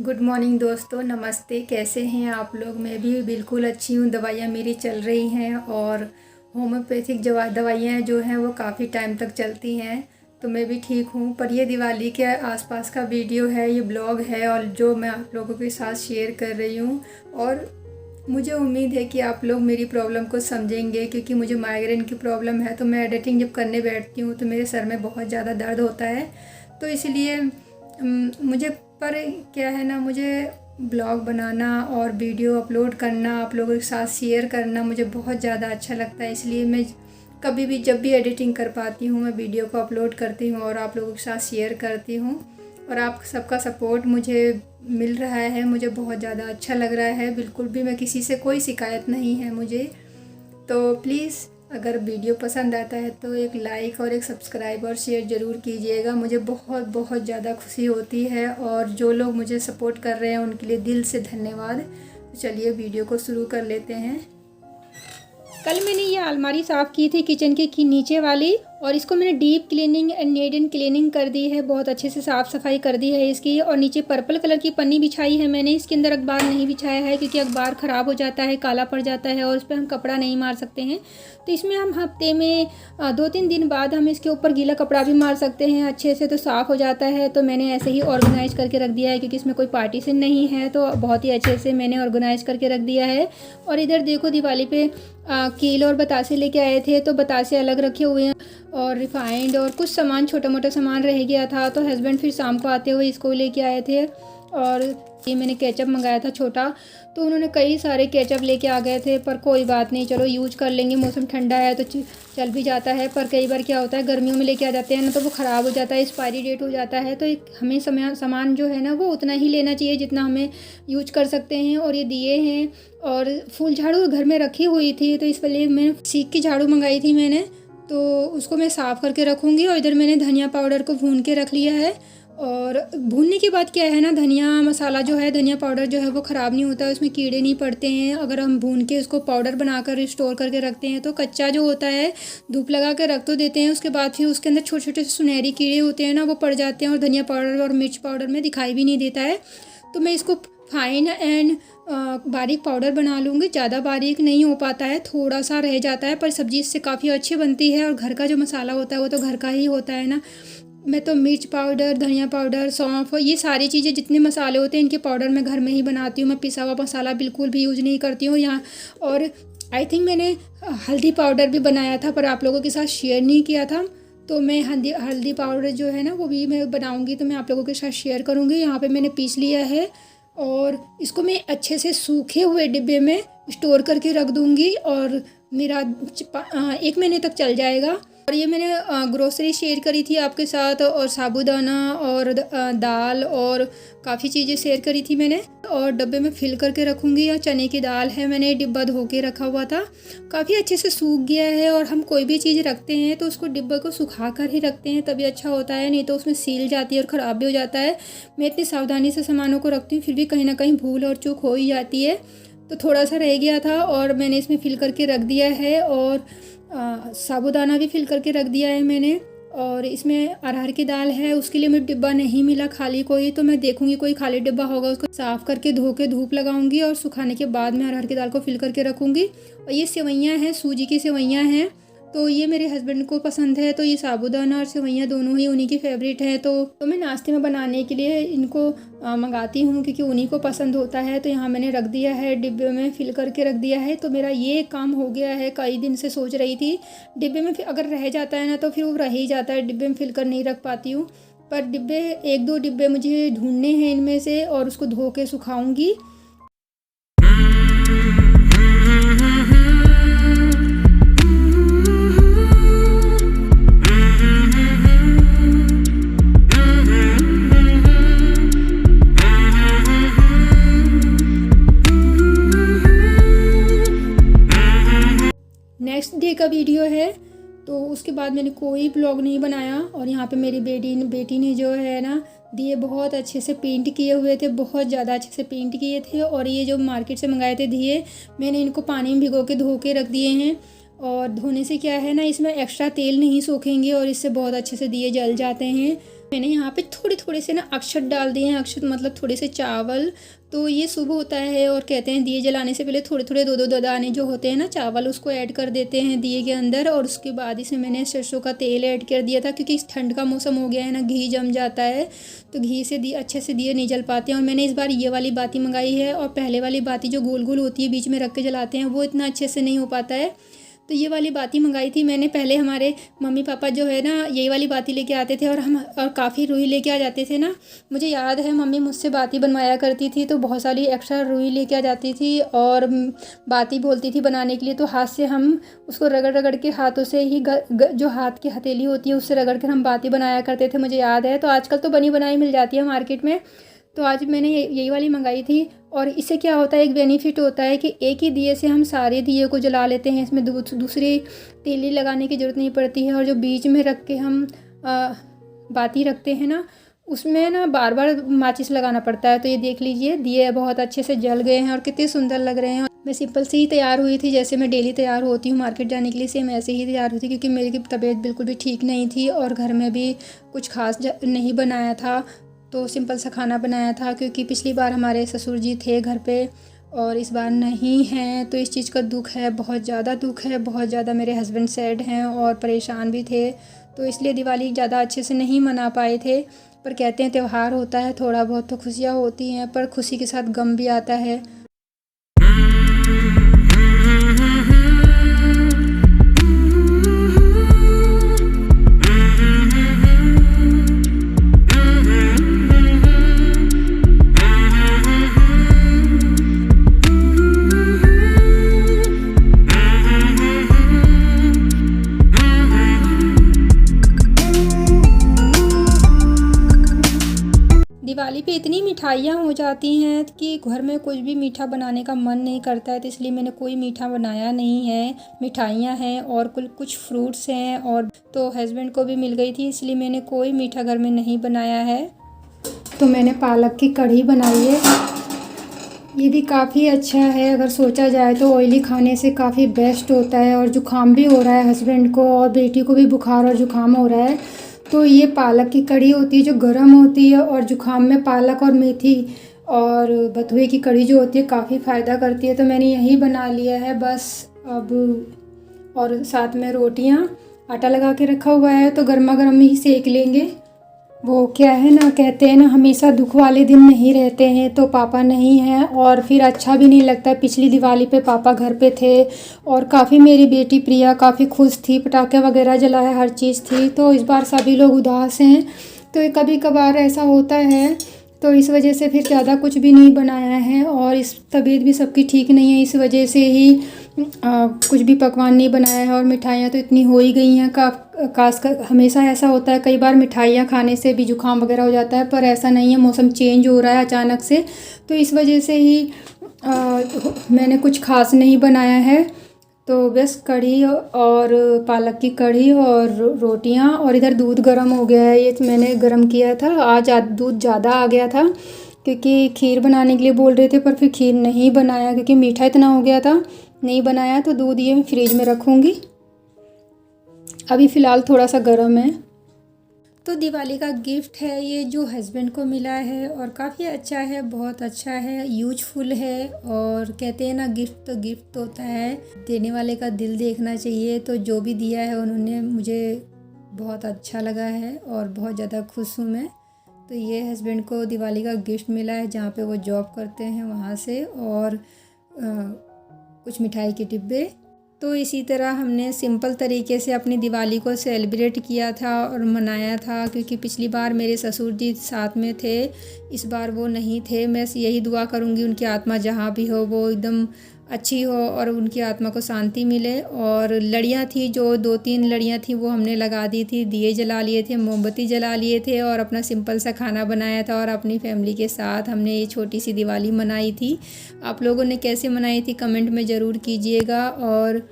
Good morning दोस्तों, नमस्ते। कैसे हैं आप लोग? मैं भी बिल्कुल अच्छी हूँ। दवाइयाँ मेरी चल रही हैं और होम्योपैथिक दवाइयाँ जो हैं वो काफ़ी टाइम तक चलती हैं, तो मैं भी ठीक हूँ। पर ये दिवाली के आसपास का वीडियो है, ये ब्लॉग है और जो मैं आप लोगों के साथ शेयर कर रही हूँ। और मुझे उम्मीद है कि आप लोग मेरी प्रॉब्लम को समझेंगे, क्योंकि मुझे माइग्रेन की प्रॉब्लम है। तो मैं एडिटिंग जब करने बैठती हूँ तो मेरे सर में बहुत ज़्यादा दर्द होता है, तो इसलिए मुझे पर क्या है ना, मुझे ब्लॉग बनाना और वीडियो अपलोड करना, आप लोगों के साथ शेयर करना मुझे बहुत ज़्यादा अच्छा लगता है। इसलिए मैं कभी भी जब भी एडिटिंग कर पाती हूँ मैं वीडियो को अपलोड करती हूँ और आप लोगों के साथ शेयर करती हूँ। और आप सबका सपोर्ट मुझे मिल रहा है, मुझे बहुत ज़्यादा अच्छा लग रहा है। बिल्कुल भी मैं किसी से कोई शिकायत नहीं है मुझे। तो प्लीज़ अगर वीडियो पसंद आता है तो एक लाइक और एक सब्सक्राइब और शेयर ज़रूर कीजिएगा। मुझे बहुत बहुत ज़्यादा खुशी होती है और जो लोग मुझे सपोर्ट कर रहे हैं उनके लिए दिल से धन्यवाद। तो चलिए वीडियो को शुरू कर लेते हैं। कल मैंने ये अलमारी साफ़ की थी किचन की नीचे वाली, और इसको मैंने deep cleaning and neat and cleaning कर दी है। बहुत अच्छे से साफ़ सफाई कर दी है इसकी। और नीचे पर्पल कलर की पन्नी बिछाई है मैंने। इसके अंदर अखबार नहीं बिछाया है क्योंकि अखबार ख़राब हो जाता है, काला पड़ जाता है और उस पर हम कपड़ा नहीं मार सकते हैं। तो इसमें हम हफ्ते में 2-3 दिन बाद हम इसके ऊपर गीला कपड़ा भी मार सकते हैं अच्छे से, तो साफ़ हो जाता है। तो मैंने ऐसे ही ऑर्गेनाइज़ करके रख दिया है क्योंकि इसमें कोई पार्टीशन नहीं है, तो बहुत ही अच्छे से मैंने ऑर्गेनाइज़ करके रख दिया है। और इधर देखो, दिवाली पे कील और बतासे लेके आए थे, तो बतासे अलग रखे हुए हैं और रिफाइंड और कुछ सामान, छोटा मोटा सामान रह गया था, तो हस्बैंड फिर शाम को आते हुए इसको लेके आए थे। और ये मैंने केचप मंगाया था छोटा, तो उन्होंने कई सारे केचप लेके आ गए थे। पर कोई बात नहीं, चलो यूज कर लेंगे, मौसम ठंडा है तो चल भी जाता है। पर कई बार क्या होता है, गर्मियों में लेके आ जाते हैं ना तो वो ख़राब हो जाता है, एक्सपायरी डेट हो जाता है। तो हमें सामान जो है ना वो उतना ही लेना चाहिए जितना हमें यूज कर सकते हैं। और ये दिए हैं और फूल झाड़ू घर में रखी हुई थी, तो इस लिए मैंने सीख की झाड़ू मंगाई थी मैंने, तो उसको मैं साफ़ करके रखूँगी। और इधर मैंने धनिया पाउडर को भून के रख लिया है। और भूनने के बाद क्या है ना, धनिया मसाला जो है, धनिया पाउडर जो है वो ख़राब नहीं होता, उसमें कीड़े नहीं पड़ते हैं। अगर हम भून के उसको पाउडर बनाकर स्टोर करके रखते हैं तो कच्चा जो होता है धूप लगा के रख तो देते हैं, उसके बाद फिर उसके अंदर छोटे छोटे सुनहरी कीड़े होते हैं ना, वो पड़ जाते हैं और धनिया पाउडर और मिर्च पाउडर में दिखाई भी नहीं देता है। तो मैं इसको फाइन एंड बारीक पाउडर बना लूँगी। ज़्यादा बारीक नहीं हो पाता है, थोड़ा सा रह जाता है, पर सब्ज़ी इससे काफ़ी अच्छी बनती है। और घर का जो मसाला होता है वो तो घर का ही होता है ना। मैं तो मिर्च पाउडर, धनिया पाउडर, सौंफ, ये सारी चीज़ें जितने मसाले होते हैं इनके पाउडर मैं घर में ही बनाती हूँ। मैं पिसा हुआ मसाला बिल्कुल भी यूज़ नहीं करती हूँ यहाँ। और आई थिंक मैंने हल्दी पाउडर भी बनाया था पर आप लोगों के साथ शेयर नहीं किया था, तो मैं हल्दी पाउडर जो है ना वो भी मैं बनाऊँगी, तो मैं आप लोगों के साथ शेयर करूँगी। यहाँ पर मैंने पीस लिया है और इसको मैं अच्छे से सूखे हुए डिब्बे में स्टोर करके रख दूँगी और मेरा 1 महीने तक चल जाएगा। और ये मैंने ग्रोसरी शेयर करी थी आपके साथ, और साबूदाना और दाल और काफ़ी चीज़ें शेयर करी थी मैंने। और डब्बे में फिल करके रखूँगी। या चने की दाल है, मैंने डिब्बा धो के रखा हुआ था, काफ़ी अच्छे से सूख गया है। और हम कोई भी चीज़ रखते हैं तो उसको डिब्बे को सुखा कर ही रखते हैं, तभी अच्छा होता है, नहीं तो उसमें सील जाती है और ख़राब भी हो जाता है। मैं इतनी सावधानी से सामानों को रखती हूँ, फिर भी कहीं ना कहीं भूल और चूक हो ही जाती है। तो थोड़ा सा रह गया था और मैंने इसमें फिल करके रख दिया है। और साबूदाना भी फिल करके रख दिया है मैंने। और इसमें अरहर की दाल है, उसके लिए मुझे डिब्बा नहीं मिला खाली कोई, तो मैं देखूंगी कोई खाली डिब्बा होगा, उसको साफ़ करके धो के धूप लगाऊंगी और सुखाने के बाद मैं अरहर की दाल को फिल करके रखूंगी। और ये सेवइयाँ हैं, सूजी की सेवइयाँ हैं, तो ये मेरे हस्बैंड को पसंद है, तो ये साबूदाना और सेवइयाँ दोनों ही उन्हीं की फेवरेट है। तो मैं नाश्ते में बनाने के लिए इनको मंगाती हूँ क्योंकि उन्हीं को पसंद होता है। तो यहाँ मैंने रख दिया है, डिब्बे में फिल करके रख दिया है। तो मेरा ये काम हो गया है। कई दिन से सोच रही थी डिब्बे में अगर रह जाता है ना तो फिर वो रह ही जाता है, डिब्बे में फिल कर नहीं रख पाती हूँ। पर डिब्बे 1-2 डिब्बे मुझे ढूंढने हैं इनमें से, और उसको धो के सुखाऊँगी। नेक्स्ट डे का वीडियो है, तो उसके बाद मैंने कोई ब्लॉग नहीं बनाया। और यहाँ पे मेरी बेटी ने जो है ना दिए बहुत अच्छे से पेंट किए हुए थे, बहुत ज़्यादा अच्छे से पेंट किए थे। और ये जो मार्केट से मंगाए थे दिए, मैंने इनको पानी में भिगो के धो के रख दिए हैं। और धोने से क्या है ना, इसमें एक्स्ट्रा तेल नहीं सोखेंगे और इससे बहुत अच्छे से दिए जल जाते हैं। मैंने यहाँ पे थोड़े थोड़े से ना अक्षत डाल दिए हैं। अक्षत मतलब थोड़े से चावल। तो ये शुभ होता है और कहते हैं दिए जलाने से पहले थोड़े थोड़े दो दाने जो होते हैं ना चावल, उसको ऐड कर देते हैं दिए के अंदर। और उसके बाद इसमें मैंने सरसों का तेल ऐड कर दिया था, क्योंकि इस ठंड का मौसम हो गया है ना, घी जम जाता है तो घी से दिए अच्छे से दिए नहीं जल पाते हैं। और मैंने इस बार ये वाली बाती मंगाई है, और पहले वाली बाती जो गोल गोल होती है बीच में रख के जलाते हैं वो इतना अच्छे से नहीं हो पाता है। तो ये वाली बाती मंगाई थी मैंने। पहले हमारे मम्मी पापा जो है ना यही वाली बाती लेके आते थे, और काफ़ी रुई लेके आ जाते थे ना। मुझे याद है मम्मी मुझसे बाती बनवाया करती थी, तो बहुत सारी एक्स्ट्रा रुई लेके आ जाती थी और बाती बोलती थी बनाने के लिए। तो हाथ से हम उसको रगड़ रगड़ के हाथों से ही जो हाथ की हथेली होती है उससे रगड़ कर हम बाती बनाया करते थे, मुझे याद है। तो आजकल तो बनी बनाई मिल जाती है मार्केट में, तो आज मैंने यही वाली मंगाई थी। और इससे क्या होता है, एक बेनिफिट होता है कि एक ही दिए से हम सारे दिए को जला लेते हैं। इसमें दूसरी तीली लगाने की ज़रूरत नहीं पड़ती है। और जो बीच में रख के हम बाती रखते हैं ना, उसमें ना बार बार माचिस लगाना पड़ता है। तो ये देख लीजिए दिए बहुत अच्छे से जल गए हैं और कितने सुंदर लग रहे हैं। मैं सिंपल से ही तैयार हुई थी, जैसे मैं डेली तैयार होती हूँ मार्केट जाने के लिए, सेम ऐसे ही तैयार हुई थी, क्योंकि मेरी तबीयत बिल्कुल भी ठीक नहीं थी और घर में भी कुछ खास नहीं बनाया था। तो सिंपल सा खाना बनाया था, क्योंकि पिछली बार हमारे ससुर जी थे घर पे और इस बार नहीं हैं। तो इस चीज़ का दुख है, बहुत ज़्यादा दुख है, बहुत ज़्यादा। मेरे हस्बैंड सैड हैं और परेशान भी थे, तो इसलिए दिवाली ज़्यादा अच्छे से नहीं मना पाए थे। पर कहते हैं त्यौहार होता है, थोड़ा बहुत तो खुशियाँ होती हैं, पर खुशी के साथ गम भी आता है। दिवाली पे इतनी मिठाइयाँ हो जाती हैं कि घर में कुछ भी मीठा बनाने का मन नहीं करता है, तो इसलिए मैंने कोई मीठा बनाया नहीं है। मिठाइयाँ हैं और कुछ फ्रूट्स हैं, और तो हस्बैंड को भी मिल गई थी, इसलिए मैंने कोई मीठा घर में नहीं बनाया है। तो मैंने पालक की कढ़ी बनाई है, ये भी काफ़ी अच्छा है। अगर सोचा जाए तो ऑयली खाने से काफ़ी बेस्ट होता है। और जुकाम भी हो रहा है हस्बैंड को, और बेटी को भी बुखार और जुकाम हो रहा है, तो ये पालक की कढ़ी होती है जो गर्म होती है, और जुकाम में पालक और मेथी और बथुए की कढ़ी जो होती है काफ़ी फ़ायदा करती है। तो मैंने यही बना लिया है बस अब। और साथ में रोटियां, आटा लगा के रखा हुआ है, तो गर्मा गर्म ही सेक लेंगे। वो क्या है ना, कहते हैं ना हमेशा दुख वाले दिन नहीं रहते हैं, तो पापा नहीं हैं और फिर अच्छा भी नहीं लगता। पिछली दिवाली पे पापा घर पे थे और काफ़ी मेरी बेटी प्रिया काफ़ी खुश थी, पटाखे वगैरह जलाए, हर चीज़ थी। तो इस बार सभी लोग उदास हैं, तो कभी कभार ऐसा होता है, तो इस वजह से फिर ज़्यादा कुछ भी नहीं बनाया है। और इस तबीयत भी सबकी ठीक नहीं है, इस वजह से ही कुछ भी पकवान नहीं बनाया है। और मिठाइयाँ तो इतनी हो ही गई हैं, खासकर हमेशा ऐसा होता है, कई बार मिठाइयाँ खाने से भी जुकाम वगैरह हो जाता है, पर ऐसा नहीं है। मौसम चेंज हो रहा है अचानक से, तो इस वजह से ही मैंने कुछ खास नहीं बनाया है। तो बस कढ़ी और पालक की कढ़ी और रोटियां, और इधर दूध गर्म हो गया है, ये मैंने गर्म किया था। आज दूध ज़्यादा आ गया था, क्योंकि खीर बनाने के लिए बोल रहे थे, पर फिर खीर नहीं बनाया क्योंकि मीठा इतना हो गया था, नहीं बनाया। तो दूध ये मैं फ्रिज में रखूँगी, अभी फ़िलहाल थोड़ा सा गर्म है। तो दिवाली का गिफ्ट है ये, जो हस्बैंड को मिला है, और काफ़ी अच्छा है, बहुत अच्छा है, यूजफुल है। और कहते हैं ना गिफ्ट तो गिफ्ट होता है, देने वाले का दिल देखना चाहिए। तो जो भी दिया है उन्होंने, मुझे बहुत अच्छा लगा है और बहुत ज़्यादा खुश हूँ मैं। तो ये हस्बैंड को दिवाली का गिफ्ट मिला है, जहाँ पे वो जॉब करते हैं वहाँ से, और कुछ मिठाई के डिब्बे। तो इसी तरह हमने सिंपल तरीके से अपनी दिवाली को सेलिब्रेट किया था और मनाया था, क्योंकि पिछली बार मेरे ससुर जी साथ में थे, इस बार वो नहीं थे। मैं यही दुआ करूँगी उनकी आत्मा जहाँ भी हो वो एकदम अच्छी हो और उनकी आत्मा को शांति मिले। और लड़ियाँ थी, जो 2-3 लड़ियाँ थी वो हमने लगा दी थी, दिए जला लिए थे, मोमबत्ती जला लिए थे, और अपना सिंपल सा खाना बनाया था, और अपनी फैमिली के साथ हमने ये छोटी सी दिवाली मनाई थी। आप लोगों ने कैसे मनाई थी कमेंट में ज़रूर कीजिएगा, और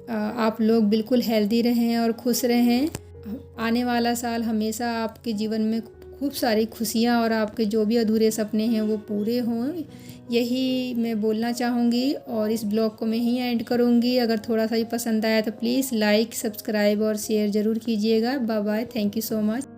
आप लोग बिल्कुल हेल्दी रहें और खुश रहें। आने वाला साल हमेशा आपके जीवन में खूब सारी खुशियाँ और आपके जो भी अधूरे सपने हैं वो पूरे हों, यही मैं बोलना चाहूँगी। और इस ब्लॉग को मैं ही एंड करूँगी। अगर थोड़ा सा भी पसंद आया तो प्लीज़ लाइक, सब्सक्राइब और शेयर ज़रूर कीजिएगा। Bye bye, thank you so much.